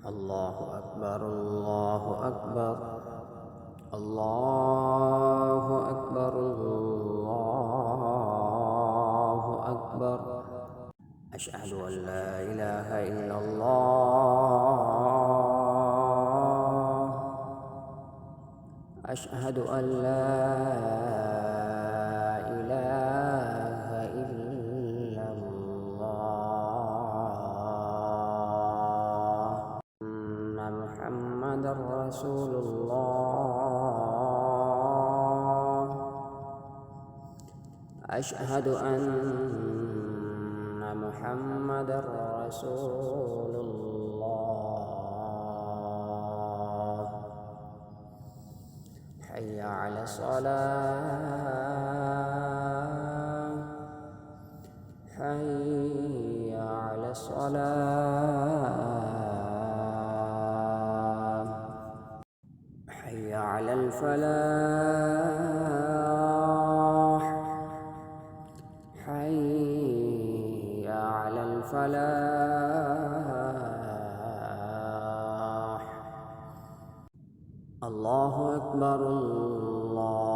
الله أكبر الله أكبر الله أكبر الله أكبر أشهد أن لا إله إلا الله أشهد أن لا إله إلا الله أن محمدا رسول الله أشهد أن محمدا رسول الله حي على الصلاة حي على الصلاة حي على الفلاح حي على الفلاح الله أكبر الله